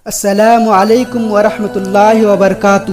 السلام علیکم ورحمۃ اللہ وبرکاتہ۔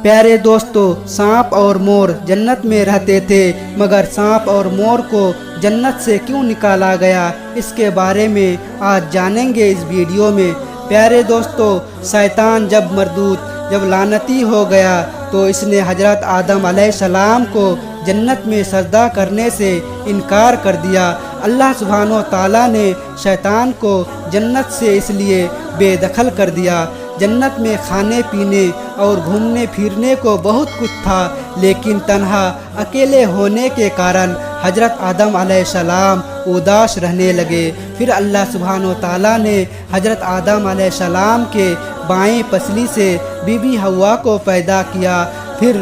پیارے دوستو، سانپ اور مور جنت میں رہتے تھے، مگر سانپ اور مور کو جنت سے کیوں نکالا گیا، اس کے بارے میں آج جانیں گے اس ویڈیو میں۔ پیارے دوستو، شیطان جب لعنتی ہو گیا تو اس نے حضرت آدم علیہ السلام کو جنت میں سجدہ کرنے سے انکار کر دیا۔ اللہ سبحانہ و تعالیٰ نے شیطان کو جنت سے اس لیے بے دخل کر دیا۔ جنت میں کھانے پینے اور گھومنے پھرنے کو بہت کچھ تھا، لیکن تنہا اکیلے ہونے کے کارن حضرت آدم علیہ السلام اداس رہنے لگے۔ پھر اللہ سبحانہ و تعالیٰ نے حضرت آدم علیہ السلام کے بائیں پسلی سے بی بی حوا کو پیدا کیا۔ پھر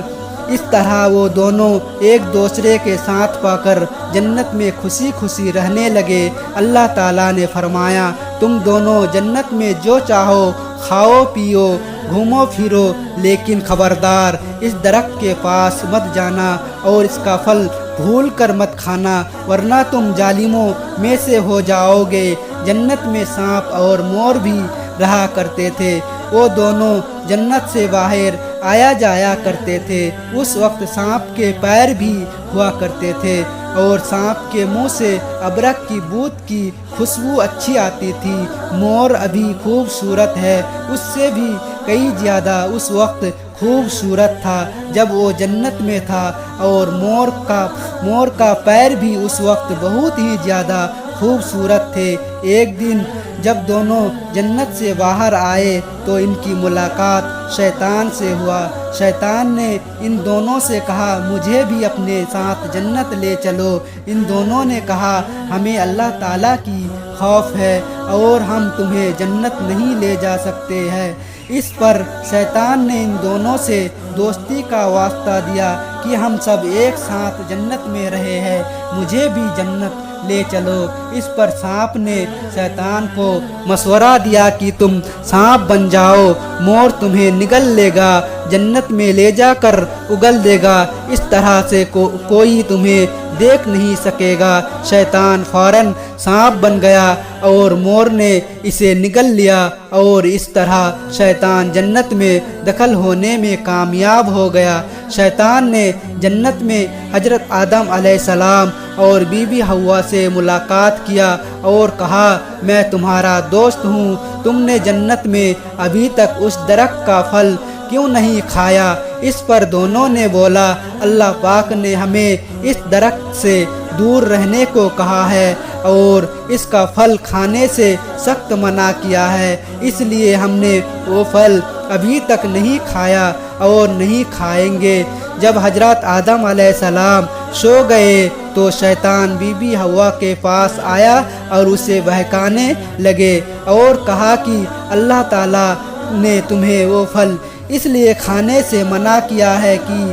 اس طرح وہ دونوں ایک دوسرے کے ساتھ پا کر جنت میں خوشی خوشی رہنے لگے۔ اللہ تعالیٰ نے فرمایا، تم دونوں جنت میں جو چاہو کھاؤ پیو گھومو پھرو، لیکن خبردار اس درخت کے پاس مت جانا اور اس کا پھل بھول کر مت کھانا، ورنہ تم ظالموں میں سے ہو جاؤ گے۔ جنت میں سانپ اور مور بھی رہا کرتے تھے، وہ دونوں جنت سے باہر آیا جایا کرتے تھے۔ اس وقت سانپ کے پیر بھی ہوا کرتے تھے اور سانپ کے منہ سے ابرک کی بوت کی خوشبو اچھی آتی تھی۔ مور ابھی خوبصورت ہے، اس سے بھی کئی زیادہ اس وقت خوبصورت تھا جب وہ جنت میں تھا، اور مور کا پیر بھی اس وقت بہت ہی زیادہ خوبصورت تھے۔ ایک دن جب دونوں جنت سے باہر آئے تو ان کی ملاقات شیطان سے ہوا۔ شیطان نے ان دونوں سے کہا، مجھے بھی اپنے ساتھ جنت لے چلو۔ ان دونوں نے کہا، ہمیں اللہ تعالیٰ کی خوف ہے اور ہم تمہیں جنت نہیں لے جا سکتے ہیں۔ اس پر شیطان نے ان دونوں سے دوستی کا واسطہ دیا کہ ہم سب ایک ساتھ جنت میں رہے ہیں، مجھے بھی جنت لے چلو۔ اس پر سانپ نے شیطان کو مشورہ دیا کہ تم سانپ بن جاؤ، مور تمہیں نگل لے گا، جنت میں لے جا کر اگل دے گا، اس طرح سے کوئی تمہیں دیکھ نہیں سکے گا۔ شیطان فوراً سانپ بن گیا اور مور نے اسے نگل لیا، اور اس طرح شیطان جنت میں دخل ہونے میں کامیاب ہو گیا۔ شیطان نے جنت میں حضرت آدم علیہ السلام اور بی بی حوا سے ملاقات کیا اور کہا، میں تمہارا دوست ہوں، تم نے جنت میں ابھی تک اس درخت کا پھل کیوں نہیں کھایا؟ اس پر دونوں نے بولا، اللہ پاک نے ہمیں اس درخت سے دور رہنے کو کہا ہے اور اس کا پھل کھانے سے سخت منع کیا ہے، اس لیے ہم نے وہ پھل ابھی تک نہیں کھایا اور نہیں کھائیں گے۔ جب حضرت آدم علیہ السلام سو گئے تو شیطان بی بی حوا کے پاس آیا اور اسے بہکانے لگے اور کہا کہ اللہ تعالیٰ نے تمہیں وہ پھل اس لیے کھانے سے منع کیا ہے کہ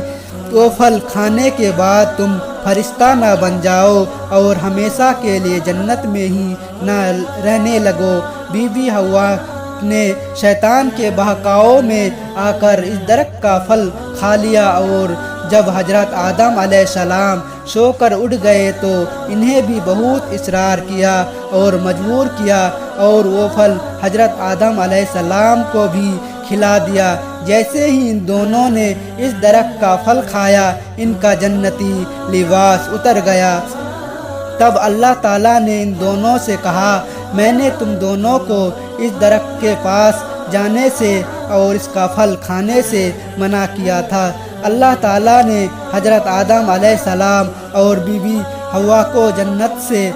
وہ پھل کھانے کے بعد تم فرشتہ نہ بن جاؤ اور ہمیشہ کے لیے جنت میں ہی نہ رہنے لگو۔ بی بی حوا نے شیطان کے بہکاؤ میں آ کر اس درخت کا پھل کھا لیا، اور جب حضرت آدم علیہ السلام سو کر اٹھ گئے تو انہیں بھی بہت اصرار کیا اور مجبور کیا، اور وہ پھل حضرت آدم علیہ السلام کو بھی کھلا دیا۔ جیسے ہی ان دونوں نے اس درخت کا پھل کھایا، ان کا جنتی لباس اتر گیا۔ تب اللہ تعالیٰ نے ان دونوں سے کہا، میں نے تم دونوں کو اس درخت کے پاس جانے سے اور اس کا پھل کھانے سے منع کیا تھا۔ اللہ تعالیٰ نے حضرت آدم علیہ السلام اور بی بی حوا کو جنت سے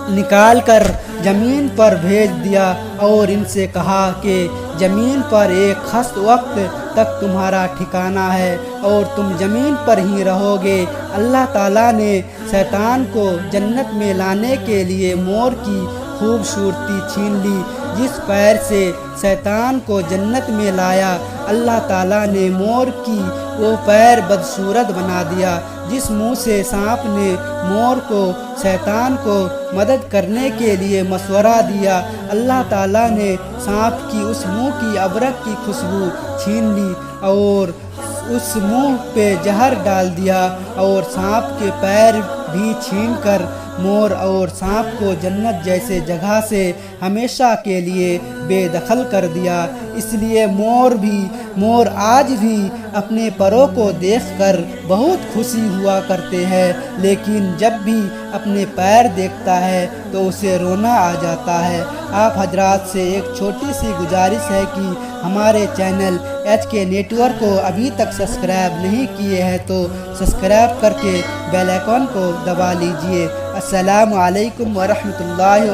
نکال کر زمین پر بھیج دیا اور ان سے کہا کہ زمین پر ایک خاص وقت تک تمہارا ٹھکانہ ہے اور تم زمین پر ہی رہو گے۔ اللہ تعالیٰ نے شیطان کو جنت میں لانے کے لیے مور کی خوبصورتی چھین لی۔ جس پیر سے شیطان کو جنت میں لایا، اللہ تعالیٰ نے مور کی وہ پیر بدصورت بنا دیا۔ جس منہ سے سانپ نے مور کو شیطان کو مدد کرنے کے لیے مشورہ دیا، اللہ تعالیٰ نے سانپ کی اس منہ کی ابرک کی خوشبو چھین لی اور اس منہ پہ زہر ڈال دیا، اور سانپ کے پیر بھی چھین کر مور اور سانپ کو جنت جیسے جگہ سے ہمیشہ کے لیے بے دخل کر دیا۔ اس لیے مور آج بھی اپنے پروں کو دیکھ کر بہت خوشی ہوا کرتے ہیں، لیکن جب بھی اپنے پیر دیکھتا ہے تو اسے رونا آ جاتا ہے۔ آپ حضرات سے ایک چھوٹی سی گزارش ہے کہ ہمارے چینل HK نیٹ ورک کو ابھی تک سبسکرائب نہیں کیے ہیں تو سبسکرائب کر کے بیل آئیکن کو دبا لیجئے۔ السلام علیکم ورحمۃ اللہ